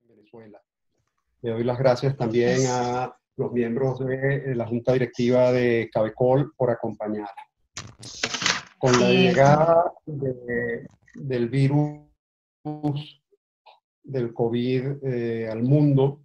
Venezuela. Le doy las gracias también a los miembros de la Junta Directiva de Cabecol por acompañar. Con la llegada del virus del COVID al mundo,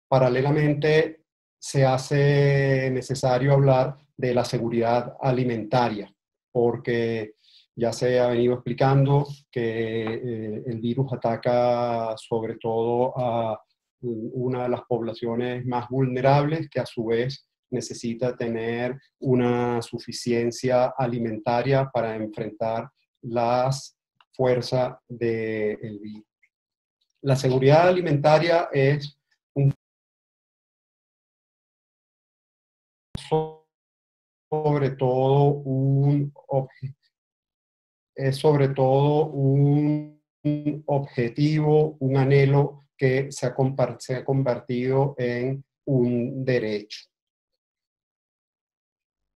paralelamente se hace necesario hablar de la seguridad alimentaria, porque ya se ha venido explicando que el virus ataca sobre todo a una de las poblaciones más vulnerables, que a su vez necesita tener una suficiencia alimentaria para enfrentar las fuerzas del virus. La seguridad alimentaria es sobre todo un objetivo, un anhelo que se ha convertido en un derecho.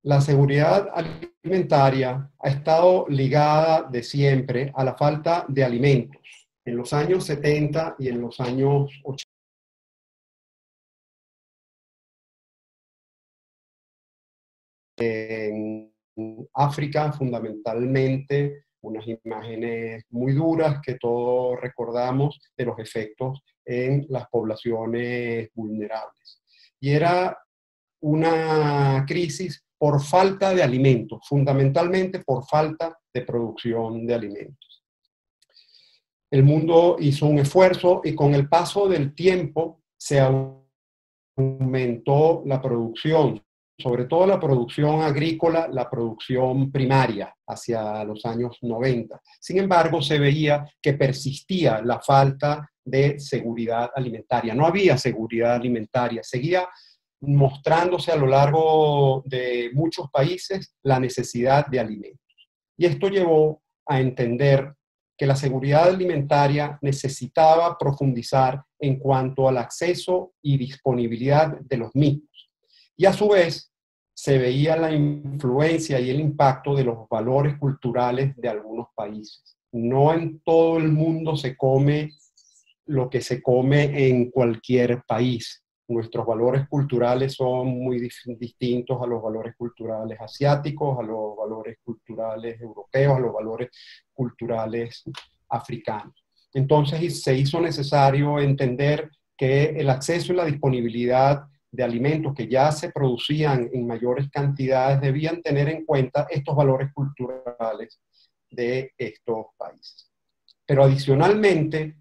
La seguridad alimentaria ha estado ligada de siempre a la falta de alimentos. En los años 70 y en los años 80, en África fundamentalmente, unas imágenes muy duras que todos recordamos de los efectos en las poblaciones vulnerables. Y era una crisis por falta de alimentos, fundamentalmente por falta de producción de alimentos. El mundo hizo un esfuerzo y con el paso del tiempo se aumentó la producción, sobre todo la producción agrícola, la producción primaria hacia los años 90. Sin embargo, se veía que persistía la falta de seguridad alimentaria. No había seguridad alimentaria, seguía mostrándose a lo largo de muchos países la necesidad de alimentos. Y esto llevó a entender que la seguridad alimentaria necesitaba profundizar en cuanto al acceso y disponibilidad de los mismos. Y a su vez, se veía la influencia y el impacto de los valores culturales de algunos países. No en todo el mundo se come lo que se come en cualquier país. Nuestros valores culturales son muy distintos a los valores culturales asiáticos, a los valores culturales europeos, a los valores culturales africanos. Entonces se hizo necesario entender que el acceso y la disponibilidad de alimentos que ya se producían en mayores cantidades debían tener en cuenta estos valores culturales de estos países. Pero adicionalmente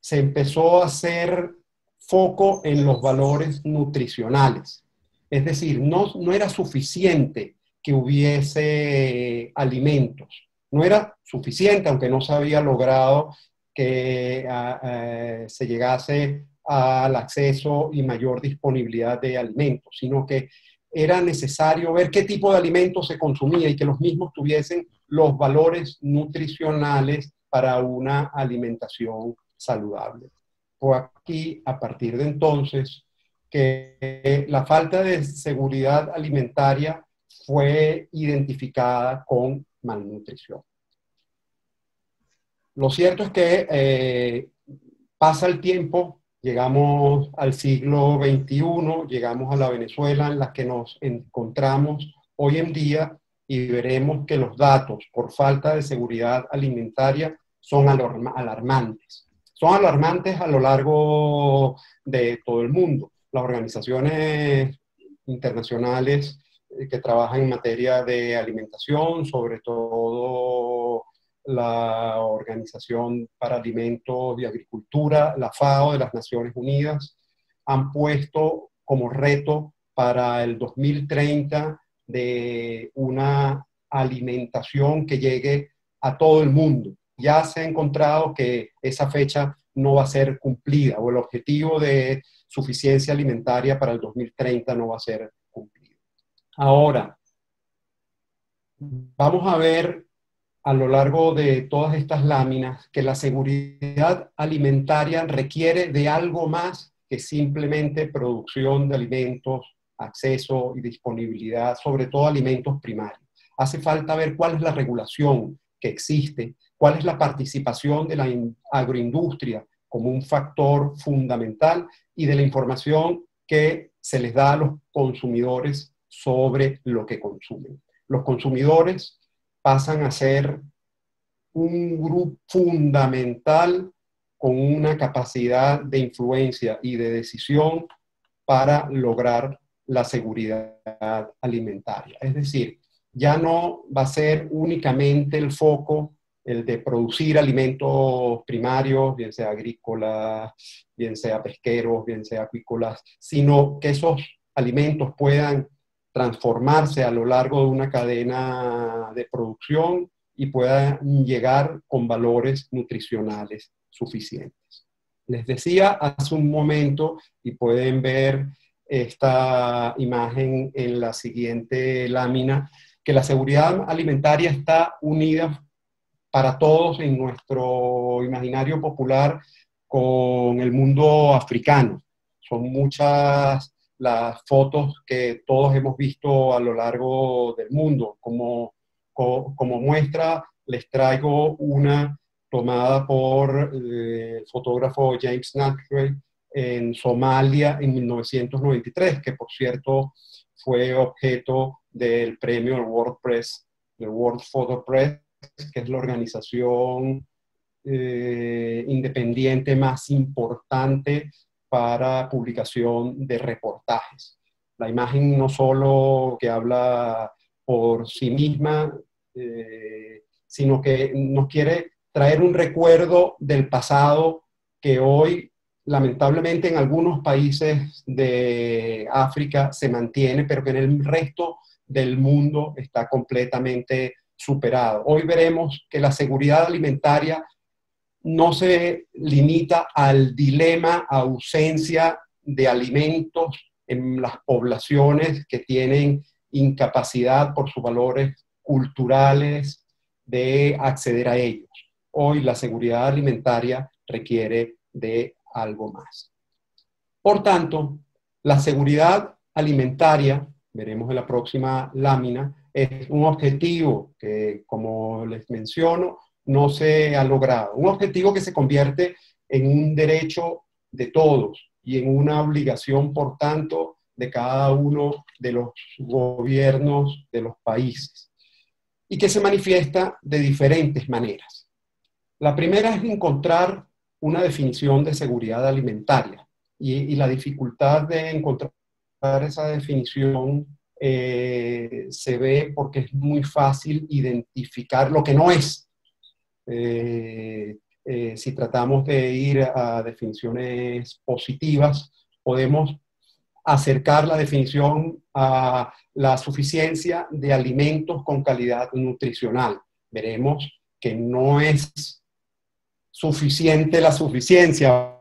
se empezó a hacer foco en los valores nutricionales. Es decir, no era suficiente que hubiese alimentos. No era suficiente, aunque no se había logrado que se llegase al acceso y mayor disponibilidad de alimentos, sino que era necesario ver qué tipo de alimentos se consumía y que los mismos tuviesen los valores nutricionales para una alimentación saludable. Fue aquí, a partir de entonces, que la falta de seguridad alimentaria fue identificada con malnutrición. Lo cierto es que pasa el tiempo, llegamos al siglo XXI, llegamos a la Venezuela en la que nos encontramos hoy en día y veremos que los datos por falta de seguridad alimentaria son alarmantes. Son alarmantes a lo largo de todo el mundo. Las organizaciones internacionales que trabajan en materia de alimentación, sobre todo la Organización para Alimentos y Agricultura, la FAO de las Naciones Unidas, han puesto como reto para el 2030 de una alimentación que llegue a todo el mundo. Ya se ha encontrado que esa fecha no va a ser cumplida, o el objetivo de suficiencia alimentaria para el 2030 no va a ser cumplido. Ahora, vamos a ver a lo largo de todas estas láminas que la seguridad alimentaria requiere de algo más que simplemente producción de alimentos, acceso y disponibilidad, sobre todo alimentos primarios. Hace falta ver cuál es la regulación que existe, cuál es la participación de la agroindustria como un factor fundamental y de la información que se les da a los consumidores sobre lo que consumen. Los consumidores pasan a ser un grupo fundamental con una capacidad de influencia y de decisión para lograr la seguridad alimentaria. Es decir, ya no va a ser únicamente el foco el de producir alimentos primarios, bien sea agrícolas, bien sea pesqueros, bien sea acuícolas, sino que esos alimentos puedan transformarse a lo largo de una cadena de producción y puedan llegar con valores nutricionales suficientes. Les decía hace un momento, y pueden ver esta imagen en la siguiente lámina, que la seguridad alimentaria está unida para todos en nuestro imaginario popular con el mundo africano. Son muchas las fotos que todos hemos visto a lo largo del mundo. Como muestra, les traigo una tomada por el fotógrafo James Nachtwey en Somalia en 1993, que por cierto fue objeto del premio WordPress, del World Photo Press, que es la organización independiente más importante para publicación de reportajes. La imagen no solo que habla por sí misma, sino que nos quiere traer un recuerdo del pasado que hoy, lamentablemente, en algunos países de África se mantiene, pero que en el resto del mundo está completamente superado. Hoy veremos que la seguridad alimentaria no se limita al dilema ausencia de alimentos en las poblaciones que tienen incapacidad por sus valores culturales de acceder a ellos. Hoy la seguridad alimentaria requiere de algo más. Por tanto, la seguridad alimentaria, veremos en la próxima lámina, es un objetivo que, como les menciono, no se ha logrado. Un objetivo que se convierte en un derecho de todos y en una obligación, por tanto, de cada uno de los gobiernos de los países, y que se manifiesta de diferentes maneras. La primera es encontrar una definición de seguridad alimentaria, y la dificultad de encontrar esa definición se ve porque es muy fácil identificar lo que no es. Si tratamos de ir a definiciones positivas, podemos acercar la definición a la suficiencia de alimentos con calidad nutricional. Veremos que no es suficiente la suficiencia,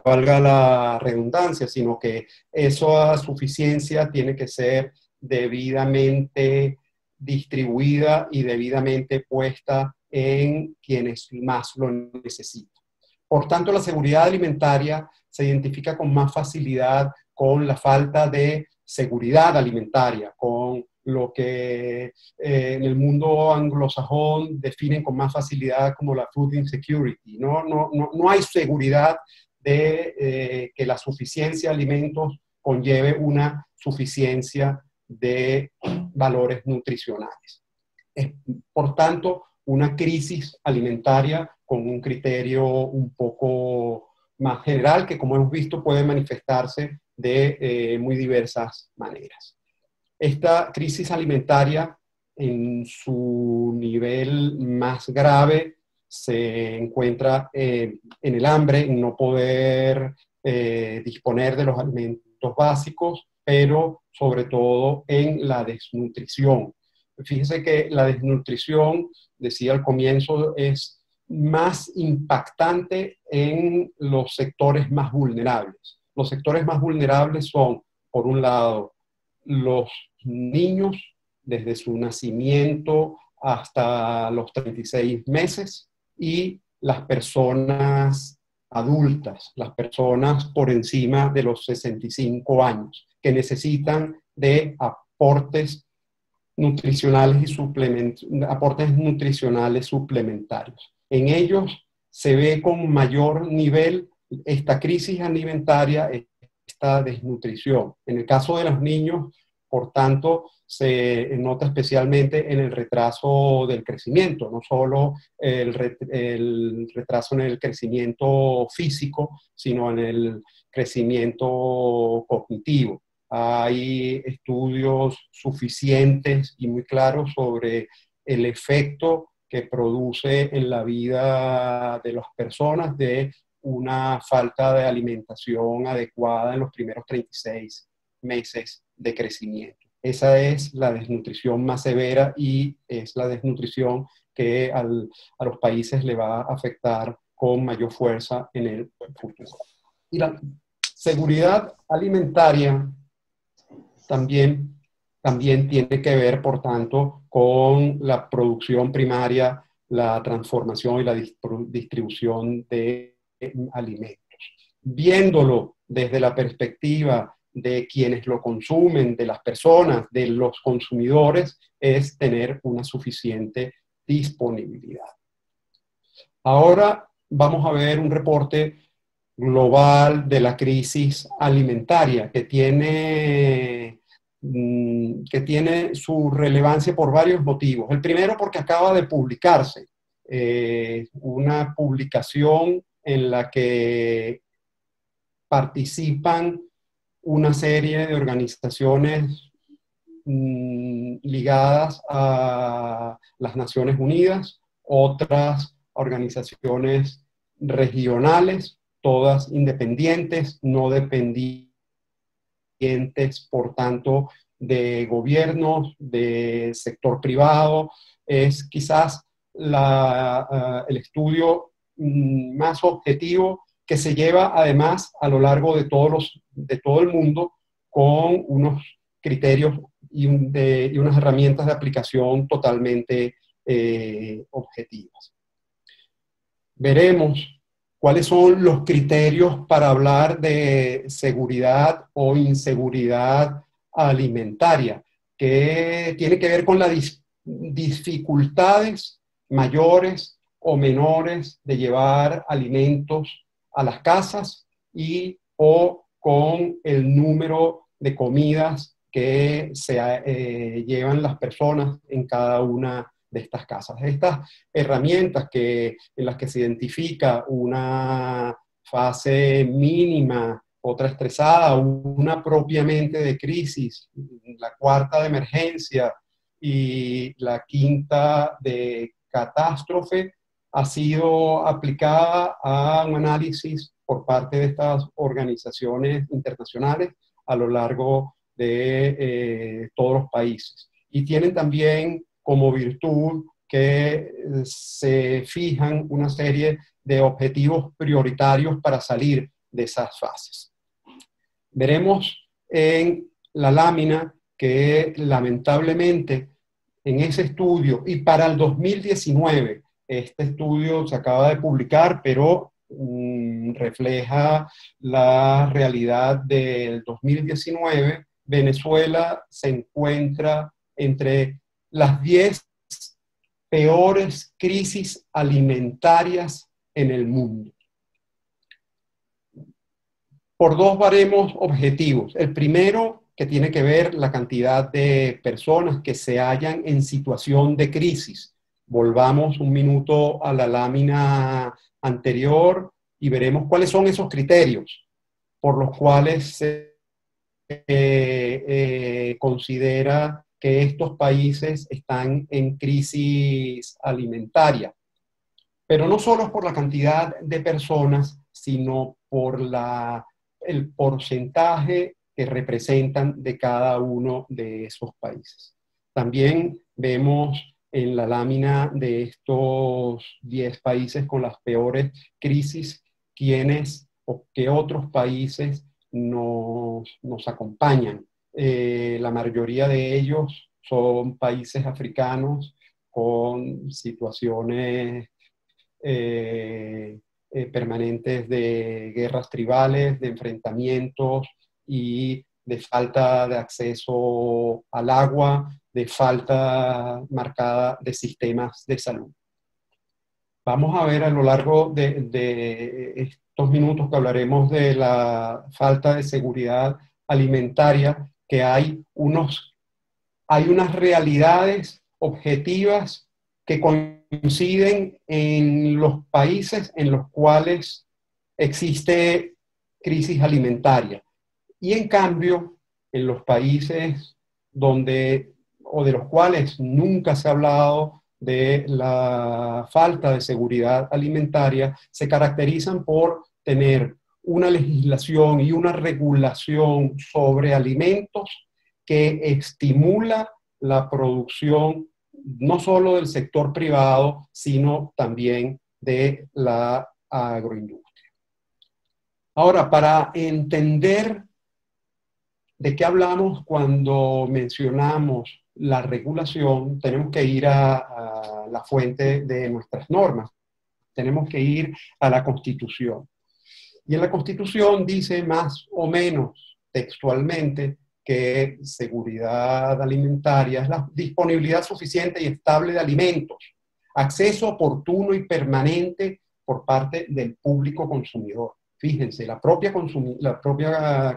valga la redundancia, sino que esa suficiencia tiene que ser debidamente distribuida y debidamente puesta en quienes más lo necesitan. Por tanto, la seguridad alimentaria se identifica con más facilidad con la falta de seguridad alimentaria, con lo que en el mundo anglosajón definen con más facilidad como la food insecurity. No hay seguridad de que la suficiencia de alimentos conlleve una suficiencia de valores nutricionales. Es, por tanto, una crisis alimentaria con un criterio un poco más general que, como hemos visto, puede manifestarse de muy diversas maneras. Esta crisis alimentaria, en su nivel más grave, se encuentra en el hambre, en no poder disponer de los alimentos básicos, pero sobre todo en la desnutrición. Fíjense que la desnutrición, decía al comienzo, es más impactante en los sectores más vulnerables. Los sectores más vulnerables son, por un lado, los niños desde su nacimiento hasta los 36 meses y las personas adultas, las personas por encima de los 65 años, que necesitan de aportes nutricionales y aportes nutricionales suplementarios. En ellos se ve con mayor nivel esta crisis alimentaria, esta desnutrición. En el caso de los niños, por tanto, se nota especialmente en el retraso del crecimiento, no solo el retraso en el crecimiento físico, sino en el crecimiento cognitivo. Hay estudios suficientes y muy claros sobre el efecto que produce en la vida de las personas de una falta de alimentación adecuada en los primeros 36 meses de crecimiento. Esa es la desnutrición más severa y es la desnutrición que a los países le va a afectar con mayor fuerza en el futuro. Y la seguridad alimentaria también tiene que ver, por tanto, con la producción primaria, la transformación y la distribución de alimentos. Viéndolo desde la perspectiva de quienes lo consumen, de las personas, de los consumidores, es tener una suficiente disponibilidad. Ahora vamos a ver un reporte global de la crisis alimentaria que tiene su relevancia por varios motivos. El primero, porque acaba de publicarse una publicación en la que participan una serie de organizaciones ligadas a las Naciones Unidas, otras organizaciones regionales, todas independientes, no dependientes, por tanto, de gobiernos, de sector privado. Es quizás el estudio más objetivo que se lleva además a lo largo de todo el mundo, con unos criterios y unas herramientas de aplicación totalmente objetivas. Veremos cuáles son los criterios para hablar de seguridad o inseguridad alimentaria, que tiene que ver con las dificultades mayores o menores de llevar alimentos a las casas o con el número de comidas que se llevan las personas en cada una de estas casas. Estas herramientas en las que se identifica una fase mínima, otra estresada, una propiamente de crisis, la cuarta de emergencia y la quinta de catástrofe, ha sido aplicada a un análisis por parte de estas organizaciones internacionales a lo largo de todos los países. Y tienen también como virtud que se fijan una serie de objetivos prioritarios para salir de esas fases. Veremos en la lámina que lamentablemente en ese estudio, y para el 2019, este estudio se acaba de publicar, pero refleja la realidad del 2019, Venezuela se encuentra entre las 10 peores crisis alimentarias en el mundo, por dos baremos objetivos. El primero, que tiene que ver la cantidad de personas que se hallan en situación de crisis. Volvamos un minuto a la lámina anterior y veremos cuáles son esos criterios por los cuales se considera que estos países están en crisis alimentaria. Pero no solo por la cantidad de personas, sino por el porcentaje que representan de cada uno de esos países. También vemos en la lámina de estos 10 países con las peores crisis quiénes o qué otros países nos acompañan. La mayoría de ellos son países africanos con situaciones permanentes de guerras tribales, de enfrentamientos y de falta de acceso al agua, de falta marcada de sistemas de salud. Vamos a ver a lo largo de estos minutos que hablaremos de la falta de seguridad alimentaria, que hay unas realidades objetivas que coinciden en los países en los cuales existe crisis alimentaria. Y en cambio, en los países donde, o de los cuales nunca se ha hablado de la falta de seguridad alimentaria, se caracterizan por tener una legislación y una regulación sobre alimentos que estimula la producción no solo del sector privado, sino también de la agroindustria. Ahora, para entender de qué hablamos cuando mencionamos la regulación, tenemos que ir a la fuente de nuestras normas, tenemos que ir a la Constitución. Y en la Constitución dice más o menos textualmente que seguridad alimentaria es la disponibilidad suficiente y estable de alimentos, acceso oportuno y permanente por parte del público consumidor. Fíjense, la propia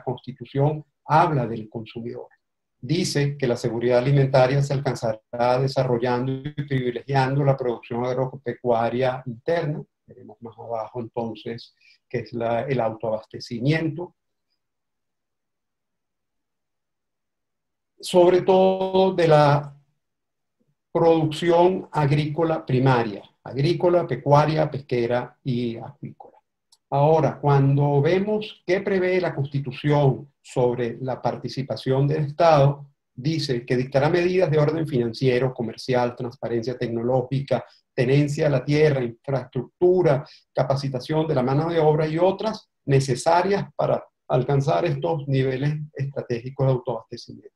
Constitución habla del consumidor. Dice que la seguridad alimentaria se alcanzará desarrollando y privilegiando la producción agropecuaria interna. Veremos más abajo entonces que es el autoabastecimiento. Sobre todo de la producción agrícola primaria, agrícola, pecuaria, pesquera y acuícola. Ahora, cuando vemos qué prevé la Constitución sobre la participación del Estado, dice que dictará medidas de orden financiero, comercial, transparencia tecnológica, tenencia de la tierra, infraestructura, capacitación de la mano de obra y otras necesarias para alcanzar estos niveles estratégicos de autoabastecimiento.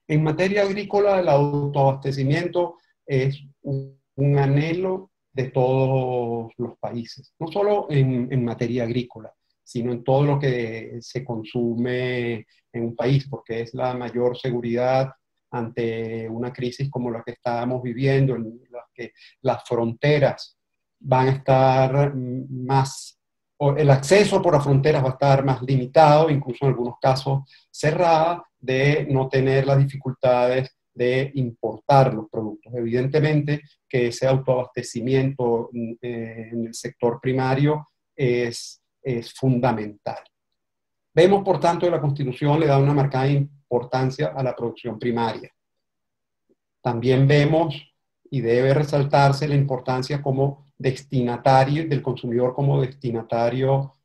En materia agrícola, el autoabastecimiento es un anhelo de todos los países, no solo en materia agrícola, sino en todo lo que se consume en un país, porque es la mayor seguridad ante una crisis como la que estamos viviendo, en la que las fronteras van a estar más, o el acceso por las fronteras va a estar más limitado, incluso en algunos casos cerrada, de no tener las dificultades de importar los productos. Evidentemente que ese autoabastecimiento en el sector primario es fundamental. Vemos, por tanto, que la Constitución le da una marcada importancia a la producción primaria. También vemos, y debe resaltarse, la importancia como destinatario, del consumidor como destinatario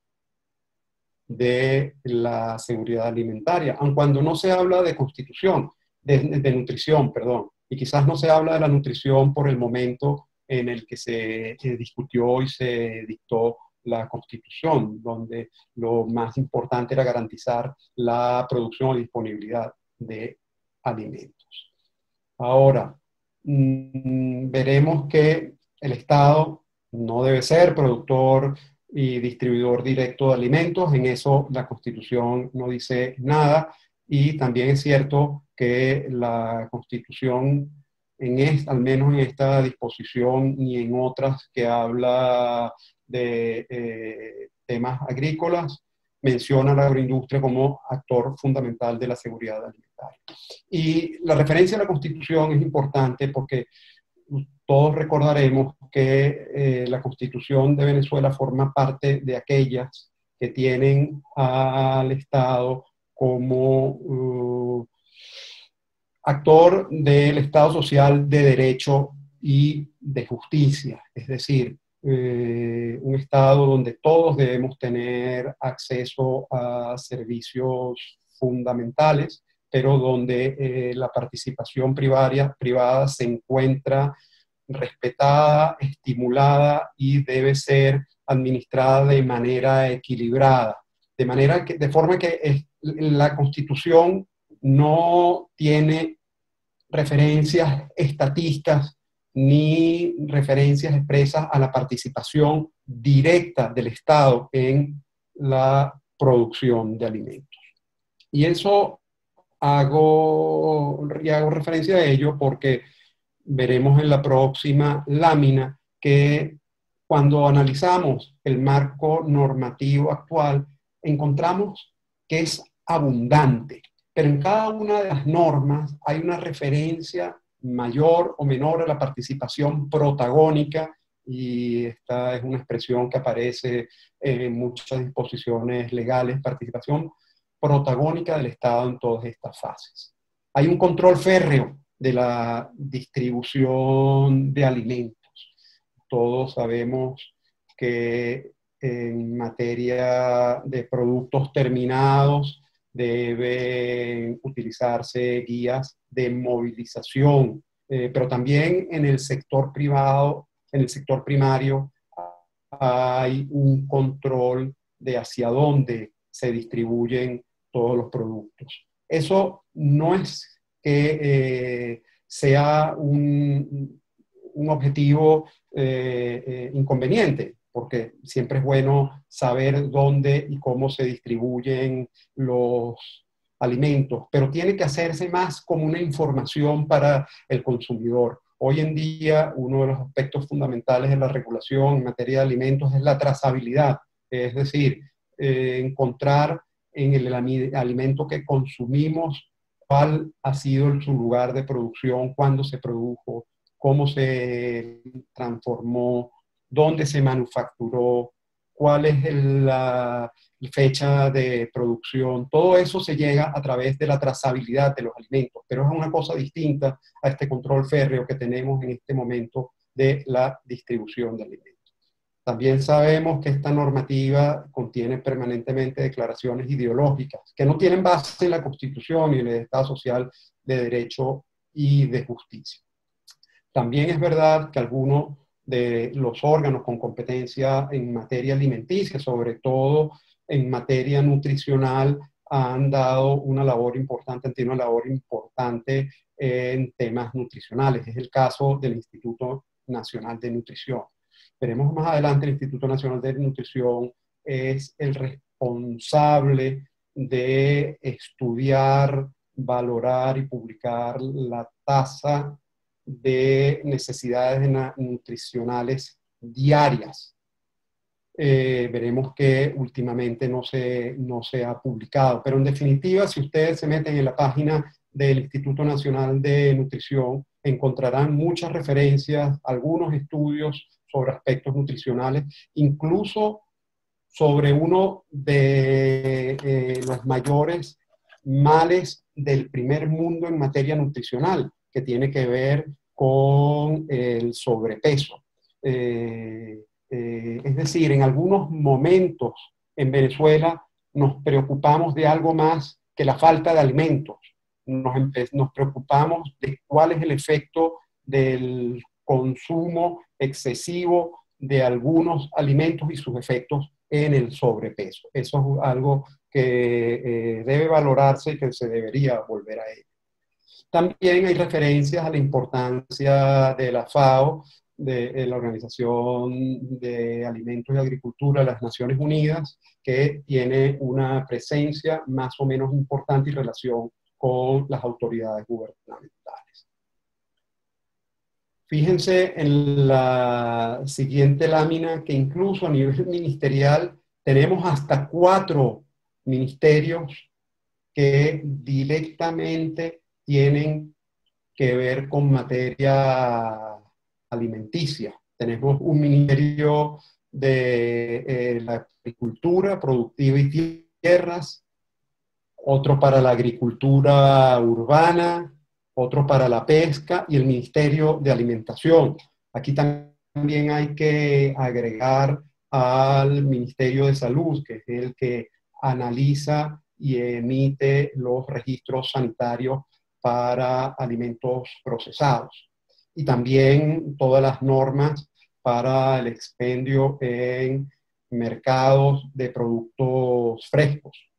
de la seguridad alimentaria, aun cuando no se habla de constitución, de nutrición, perdón, y quizás no se habla de la nutrición por el momento en el que se discutió y se dictó la Constitución, donde lo más importante era garantizar la producción y disponibilidad de alimentos. Ahora, veremos que el Estado no debe ser productor y distribuidor directo de alimentos, en eso la Constitución no dice nada, y también es cierto que la Constitución, al menos en esta disposición y en otras que habla de temas agrícolas, menciona a la agroindustria como actor fundamental de la seguridad alimentaria. Y la referencia a la Constitución es importante porque todos recordaremos que la Constitución de Venezuela forma parte de aquellas que tienen al Estado como actor del Estado social de derecho y de justicia, es decir, un Estado donde todos debemos tener acceso a servicios fundamentales, pero donde la participación privada se encuentra respetada, estimulada y debe ser administrada de manera equilibrada, de forma que la Constitución no tiene referencias estatistas ni referencias expresas a la participación directa del Estado en la producción de alimentos. Y eso hago referencia a ello porque veremos en la próxima lámina que Cuando analizamos el marco normativo actual, encontramos que es abundante, pero en cada una de las normas hay una referencia mayor o menor a la participación protagónica, y esta es una expresión que aparece en muchas disposiciones legales: participación protagónica del Estado en todas estas fases. Hay un control férreo de la distribución de alimentos. Todos sabemos que en materia de productos terminados deben utilizarse guías de movilización, pero también en el sector privado, en el sector primario, hay un control de hacia dónde se distribuyen todos los productos. Eso no es que sea un objetivo inconveniente, porque siempre es bueno saber dónde y cómo se distribuyen los alimentos, pero tiene que hacerse más como una información para el consumidor. Hoy en día, uno de los aspectos fundamentales de la regulación en materia de alimentos es la trazabilidad, es decir, encontrar en el alimento que consumimos cuál ha sido su lugar de producción, cuándo se produjo, cómo se transformó, dónde se manufacturó, cuál es la fecha de producción. Todo eso se llega a través de la trazabilidad de los alimentos, pero es una cosa distinta a este control férreo que tenemos en este momento de la distribución de alimentos. También sabemos que esta normativa contiene permanentemente declaraciones ideológicas que no tienen base en la Constitución y en el Estado social de derecho y de justicia. También es verdad que algunos de los órganos con competencia en materia alimenticia, sobre todo en materia nutricional, han dado una labor importante, han tenido una labor importante en temas nutricionales. Es el caso del Instituto Nacional de Nutrición. Veremos más adelante, el Instituto Nacional de Nutrición es el responsable de estudiar, valorar y publicar la tasa de necesidades nutricionales diarias. Veremos que últimamente no se ha publicado, pero en definitiva, si ustedes se meten en la página del Instituto Nacional de Nutrición, encontrarán muchas referencias, algunos estudios sobre aspectos nutricionales, incluso sobre uno de los mayores males del primer mundo en materia nutricional, que tiene que ver con el sobrepeso. Es decir, en algunos momentos en Venezuela nos preocupamos de algo más que la falta de alimentos. Nos preocupamos de cuál es el efecto del consumo excesivo de algunos alimentos y sus efectos en el sobrepeso. Eso es algo que debe valorarse y que se debería volver a ello. También hay referencias a la importancia de la FAO, de la Organización de Alimentos y Agricultura de las Naciones Unidas, que tiene una presencia más o menos importante en relación con las autoridades gubernamentales. Fíjense en la siguiente lámina que incluso a nivel ministerial tenemos hasta 4 ministerios que directamente tienen que ver con materia alimenticia. Tenemos un ministerio de la agricultura productiva y tierras, otro para la agricultura urbana, otro para la pesca y el Ministerio de Alimentación. Aquí también hay que agregar al Ministerio de Salud, que es el que analiza y emite los registros sanitarios para alimentos procesados. Y también todas las normas para el expendio en mercados de productos frescos.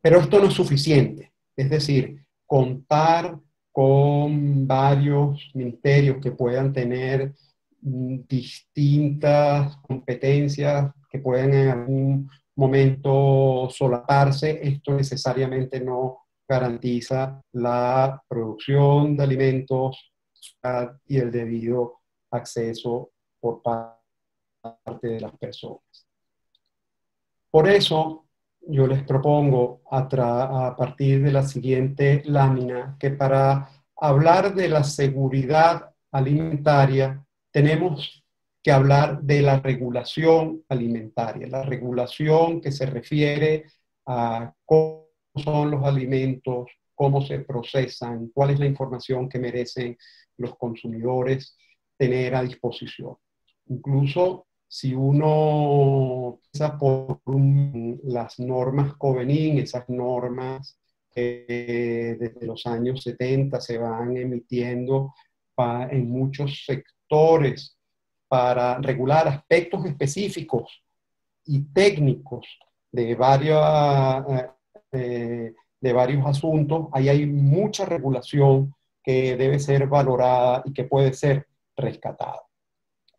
Pero esto no es suficiente. Es decir, contar con varios ministerios que puedan tener distintas competencias, que pueden en algún momento solaparse, esto necesariamente no garantiza la producción de alimentos y el debido acceso por parte parte de las personas. Por eso yo les propongo a partir de la siguiente lámina que para hablar de la seguridad alimentaria tenemos que hablar de la regulación alimentaria, la regulación que se refiere a cómo son los alimentos, cómo se procesan, cuál es la información que merecen los consumidores tener a disposición. Incluso si uno piensa por las normas Covenin, esas normas que desde los años 70 se van emitiendo en muchos sectores para regular aspectos específicos y técnicos de varios asuntos, ahí hay mucha regulación que debe ser valorada y que puede ser rescatada.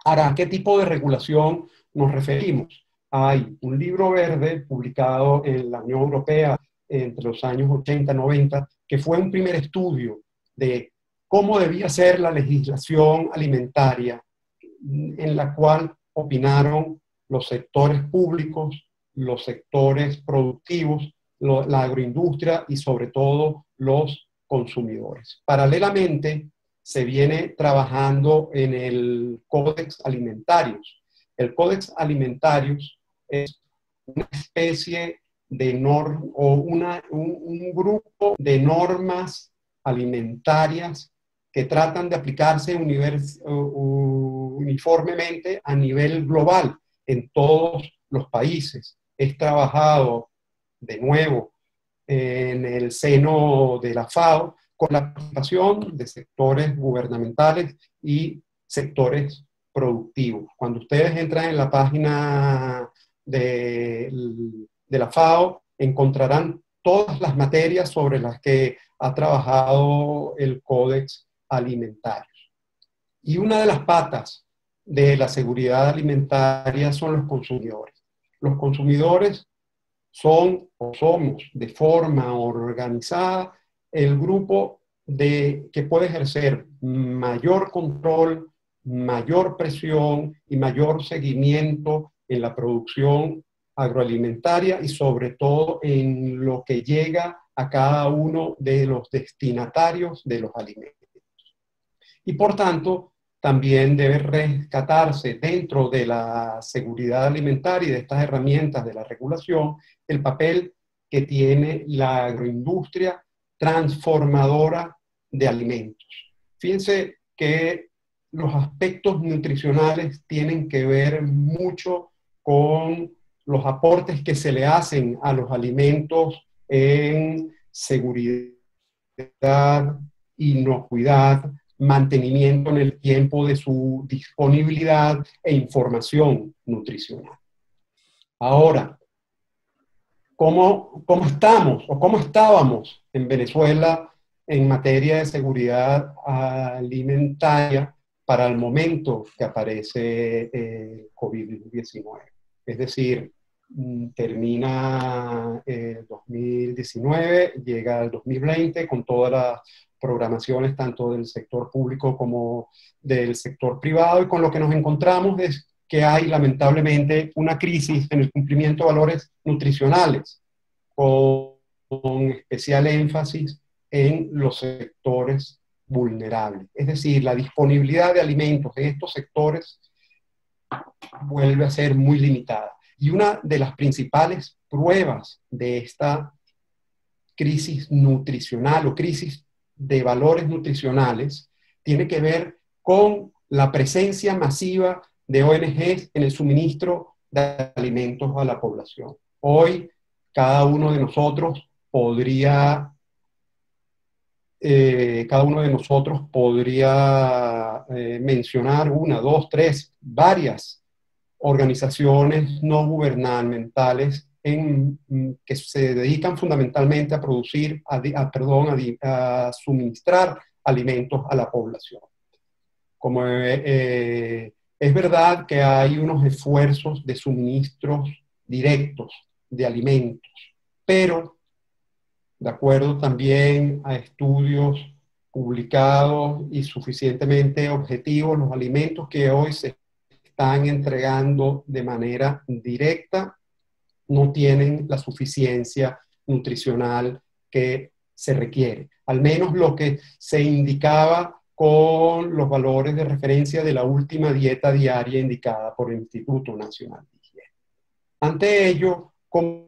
Ahora, ¿a qué tipo de regulación nos referimos? Hay un libro verde publicado en la Unión Europea entre los años 80 y 90, que fue un primer estudio de cómo debía ser la legislación alimentaria, en la cual opinaron los sectores públicos, los sectores productivos, la agroindustria y sobre todo los consumidores. Paralelamente, se viene trabajando en el Códex Alimentarius. El Códex Alimentarius es una especie de un grupo de normas alimentarias que tratan de aplicarse uniformemente a nivel global en todos los países. Es trabajado de nuevo en el seno de la FAO con la participación de sectores gubernamentales y sectores productivos. Cuando ustedes entran en la página de la FAO, encontrarán todas las materias sobre las que ha trabajado el Códex Alimentario. Y una de las patas de la seguridad alimentaria son los consumidores. Los consumidores son o somos de forma organizada el grupo que puede ejercer mayor control, mayor presión y mayor seguimiento en la producción agroalimentaria y sobre todo en lo que llega a cada uno de los destinatarios de los alimentos. Y por tanto, también debe rescatarse dentro de la seguridad alimentaria y de estas herramientas de la regulación el papel que tiene la agroindustria transformadora de alimentos. Fíjense que los aspectos nutricionales tienen que ver mucho con los aportes que se le hacen a los alimentos en seguridad, inocuidad, mantenimiento en el tiempo de su disponibilidad e información nutricional. Ahora, ¿cómo estamos o cómo estábamos en Venezuela en materia de seguridad alimentaria para el momento que aparece COVID-19? Es decir, termina 2019, llega el 2020 con todas las programaciones tanto del sector público como del sector privado, y con lo que nos encontramos es que hay lamentablemente una crisis en el cumplimiento de valores nutricionales, con especial énfasis en los sectores vulnerables. Es decir, la disponibilidad de alimentos en estos sectores vuelve a ser muy limitada. Y una de las principales pruebas de esta crisis nutricional o crisis de valores nutricionales tiene que ver con la presencia masiva de ONGs en el suministro de alimentos a la población. Hoy, cada uno de nosotros podría mencionar una, dos, tres, varias organizaciones no gubernamentales que se dedican fundamentalmente a producir, a suministrar alimentos a la población. Como es verdad que hay unos esfuerzos de suministros directos de alimentos, pero de acuerdo también a estudios publicados y suficientemente objetivos, los alimentos que hoy se están entregando de manera directa no tienen la suficiencia nutricional que se requiere. Al menos lo que se indicaba con los valores de referencia de la última dieta diaria indicada por el Instituto Nacional de Higiene. Ante ello, ¿cómo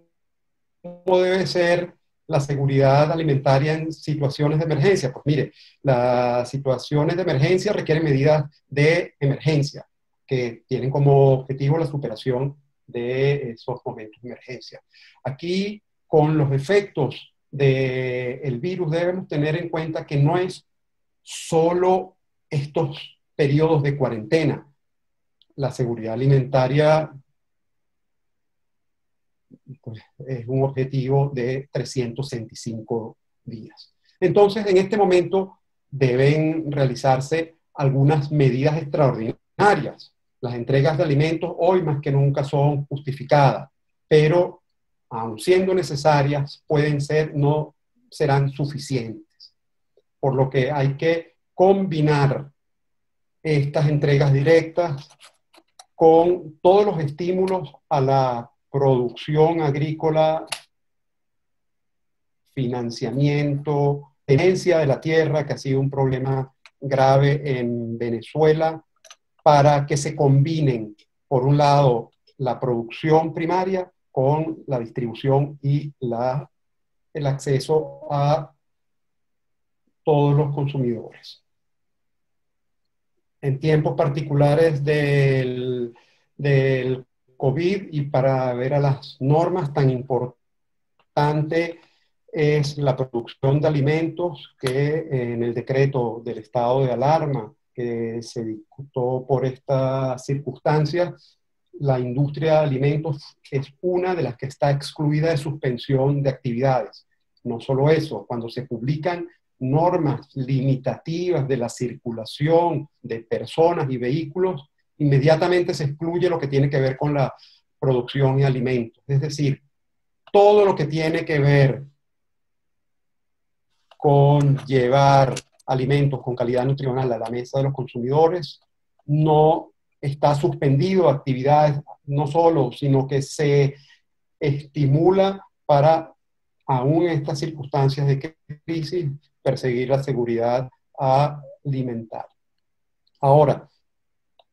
debe ser la seguridad alimentaria en situaciones de emergencia? Pues mire, las situaciones de emergencia requieren medidas de emergencia que tienen como objetivo la superación de esos momentos de emergencia. Aquí, con los efectos del virus, debemos tener en cuenta que no es solo estos periodos de cuarentena. La seguridad alimentaria pues, es un objetivo de 365 días. Entonces, en este momento deben realizarse algunas medidas extraordinarias. Las entregas de alimentos hoy más que nunca son justificadas, pero aun siendo necesarias, no serán suficientes. Por lo que hay que combinar estas entregas directas con todos los estímulos a la producción agrícola, financiamiento, tenencia de la tierra, que ha sido un problema grave en Venezuela, para que se combinen, por un lado, la producción primaria con la distribución y el acceso a todos los consumidores. En tiempos particulares del COVID y para ver a las normas, tan importante es la producción de alimentos que en el decreto del estado de alarma que se discutió por estas circunstancias, la industria de alimentos es una de las que está excluida de suspensión de actividades. No solo eso, cuando se publican normas limitativas de la circulación de personas y vehículos, inmediatamente se excluye lo que tiene que ver con la producción de alimentos. Es decir, todo lo que tiene que ver con llevar alimentos con calidad nutricional a la mesa de los consumidores no está suspendido actividades, no solo, sino que se estimula para, aún en estas circunstancias de crisis, perseguir la seguridad alimentaria. Ahora,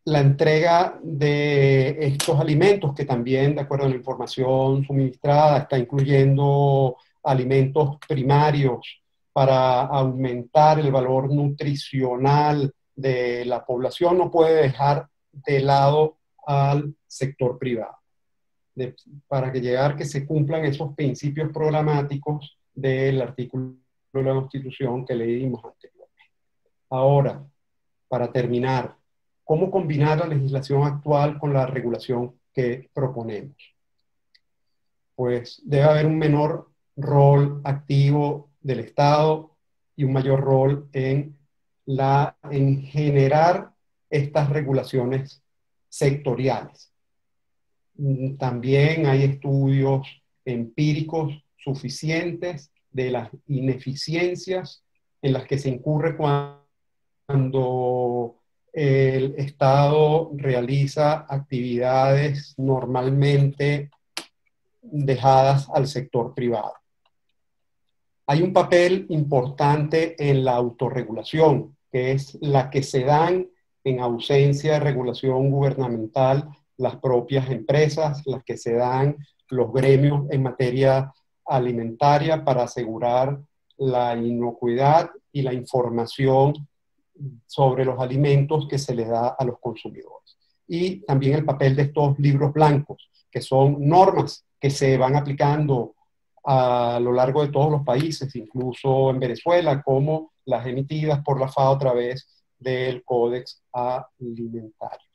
la entrega de estos alimentos, que también, de acuerdo a la información suministrada, está incluyendo alimentos primarios para aumentar el valor nutricional de la población, no puede dejar de lado al sector privado, para que se cumplan esos principios programáticos del artículo de la Constitución que leímos anteriormente. Ahora, para terminar, ¿cómo combinar la legislación actual con la regulación que proponemos? Pues debe haber un menor rol activo del Estado y un mayor rol en generar estas regulaciones sectoriales. También hay estudios empíricos suficientes de las ineficiencias en las que se incurre cuando el Estado realiza actividades normalmente dejadas al sector privado. Hay un papel importante en la autorregulación, que es la que se dan en ausencia de regulación gubernamental las propias empresas, las que se dan los gremios en materia alimentaria para asegurar la inocuidad y la información sobre los alimentos que se les da a los consumidores. Y también el papel de estos libros blancos, que son normas que se van aplicando a lo largo de todos los países, incluso en Venezuela, como las emitidas por la FAO a través del Códex Alimentario.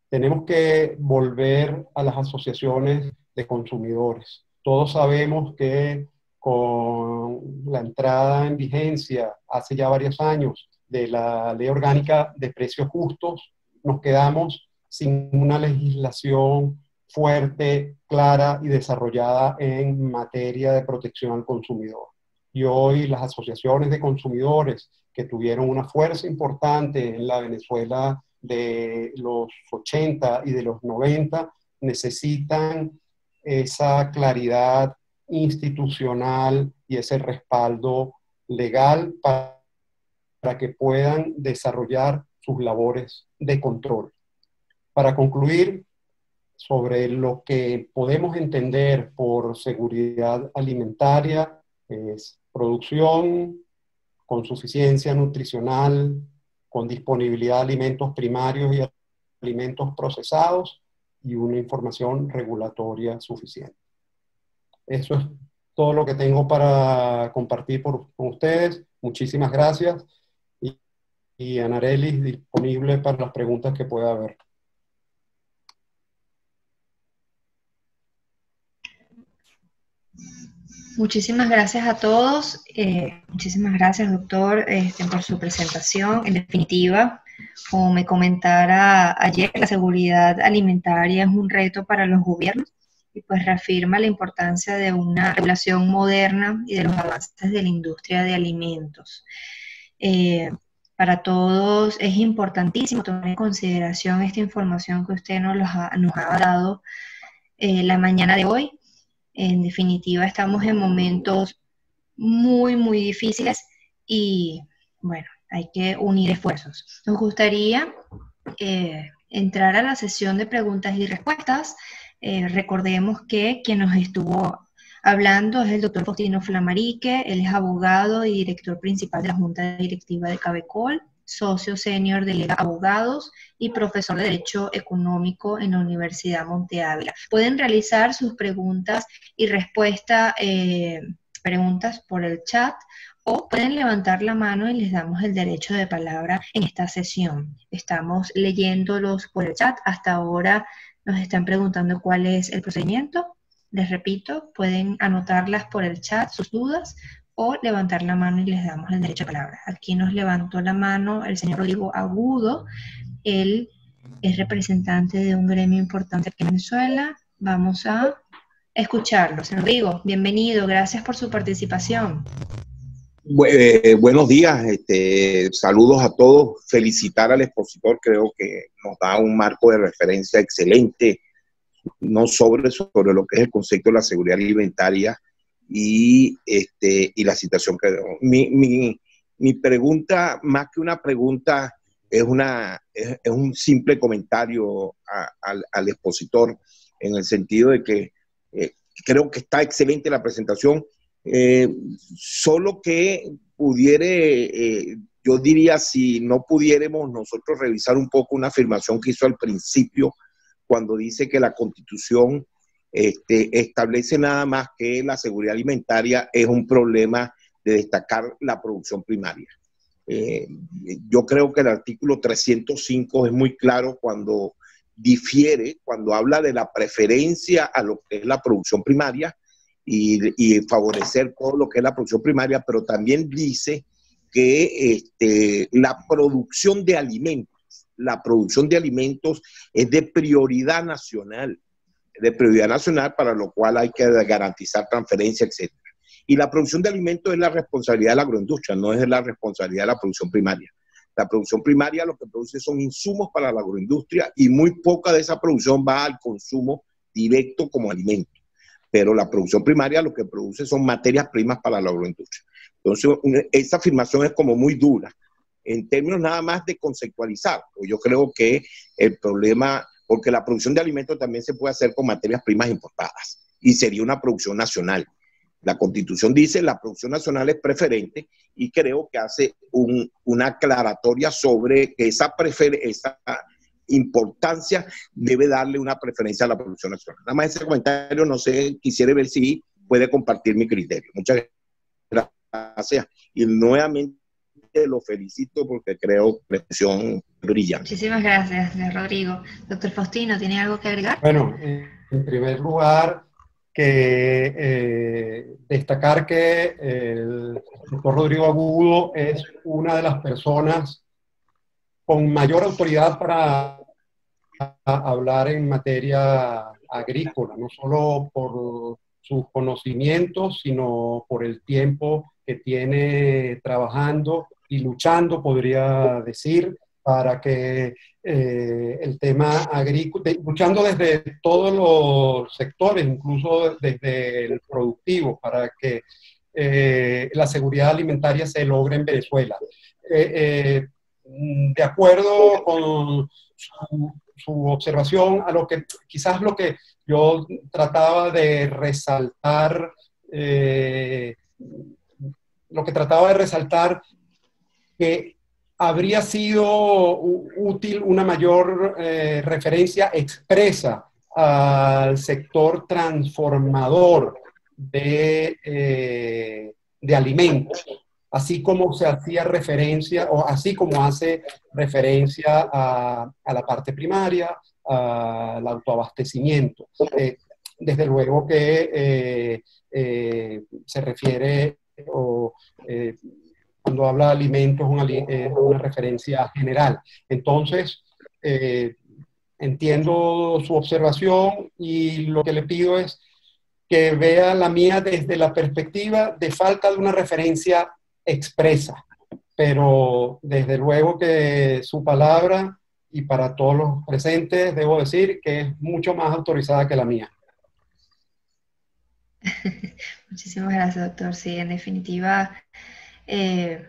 Tenemos que volver a las asociaciones de consumidores. Todos sabemos que con la entrada en vigencia hace ya varios años de la Ley Orgánica de Precios Justos, nos quedamos sin una legislación fuerte, clara y desarrollada en materia de protección al consumidor. Y hoy las asociaciones de consumidores que tuvieron una fuerza importante en la Venezuela de los 80 y de los 90 necesitan esa claridad institucional y ese respaldo legal para que puedan desarrollar sus labores de control. Para concluir, sobre lo que podemos entender por seguridad alimentaria, es producción con suficiencia nutricional, con disponibilidad de alimentos primarios y alimentos procesados y una información regulatoria suficiente. Eso es todo lo que tengo para compartir con ustedes. Muchísimas gracias. Y Anarelis disponible para las preguntas que pueda haber. Muchísimas gracias a todos. Muchísimas gracias, doctor, por su presentación. En definitiva, como me comentara ayer, la seguridad alimentaria es un reto para los gobiernos y pues reafirma la importancia de una regulación moderna y de los avances de la industria de alimentos. Para todos es importantísimo tomar en consideración esta información que usted nos ha dado la mañana de hoy. En definitiva, estamos en momentos muy, muy difíciles y, bueno, hay que unir esfuerzos. Nos gustaría entrar a la sesión de preguntas y respuestas. Recordemos que quien nos estuvo hablando es el doctor Faustino Flamarique. Él es abogado y director principal de la Junta Directiva de Cabecol, socio senior de Lega Abogados y profesor de Derecho Económico en la Universidad Monte Ávila. Pueden realizar sus preguntas y preguntas por el chat o pueden levantar la mano y les damos el derecho de palabra en esta sesión. Estamos leyéndolos por el chat. Hasta ahora nos están preguntando cuál es el procedimiento. Les repito, pueden anotarlas por el chat, sus dudas, o levantar la mano y les damos el derecho de palabra. Aquí nos levantó la mano el señor Rodrigo Agudo. Él es representante de un gremio importante aquí en Venezuela. Vamos a escucharlo. Señor Rodrigo, bienvenido. Gracias por su participación. Buenos días. Saludos a todos. Felicitar al expositor. Creo que nos da un marco de referencia excelente, no sobre lo que es el concepto de la seguridad alimentaria y la situación que mi pregunta, más que una pregunta, es un simple comentario al expositor, en el sentido de que creo que está excelente la presentación, solo que yo diría, si no pudiéramos nosotros revisar un poco una afirmación que hizo al principio, cuando dice que la Constitución establece nada más que la seguridad alimentaria es un problema de destacar la producción primaria. Yo creo que el artículo 305 es muy claro cuando difiere, cuando habla de la preferencia a lo que es la producción primaria y favorecer todo lo que es la producción primaria, pero también dice que la producción de alimentos es de prioridad nacional, para lo cual hay que garantizar transferencia, etc. Y la producción de alimentos es la responsabilidad de la agroindustria, no es la responsabilidad de la producción primaria. La producción primaria lo que produce son insumos para la agroindustria y muy poca de esa producción va al consumo directo como alimento. Pero la producción primaria lo que produce son materias primas para la agroindustria. Entonces, esa afirmación es como muy dura, en términos nada más de conceptualizar. Yo creo que el problema, porque la producción de alimentos también se puede hacer con materias primas importadas y sería una producción nacional. La Constitución dice la producción nacional es preferente y creo que hace una aclaratoria sobre que esa importancia debe darle una preferencia a la producción nacional. Nada más ese comentario, no sé, quisiera ver si puede compartir mi criterio. Muchas gracias y nuevamente lo felicito porque creo que es una expresión brillante. Muchísimas gracias, Rodrigo. Doctor Faustino, ¿tiene algo que agregar? Bueno, en primer lugar, destacar que el doctor Rodrigo Agudo es una de las personas con mayor autoridad para hablar en materia agrícola, no solo por sus conocimientos, sino por el tiempo que tiene trabajando y luchando, podría decir, para que el tema agrícola, luchando desde todos los sectores, incluso desde el productivo, para que la seguridad alimentaria se logre en Venezuela. De acuerdo con su observación, a lo que quizás lo que yo trataba de resaltar, que habría sido útil una mayor referencia expresa al sector transformador de alimentos, así como se hacía referencia, o así como hace referencia a la parte primaria, al autoabastecimiento. Desde luego que se refiere, cuando habla de alimentos, una referencia general. Entonces, entiendo su observación y lo que le pido es que vea la mía desde la perspectiva de falta de una referencia expresa, pero desde luego que su palabra, y para todos los presentes, debo decir que es mucho más autorizada que la mía. Muchísimas gracias, doctor. Sí, en definitiva, es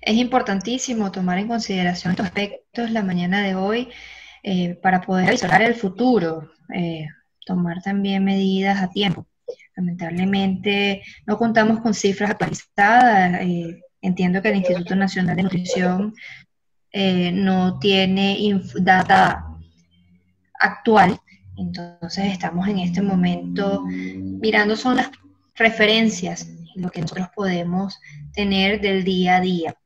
importantísimo tomar en consideración estos aspectos la mañana de hoy para poder avisar el futuro, tomar también medidas a tiempo. Lamentablemente no contamos con cifras actualizadas. Entiendo que el Instituto Nacional de Nutrición no tiene data actual, entonces estamos en este momento mirando son las referencias, lo que nosotros podemos tener del día a día.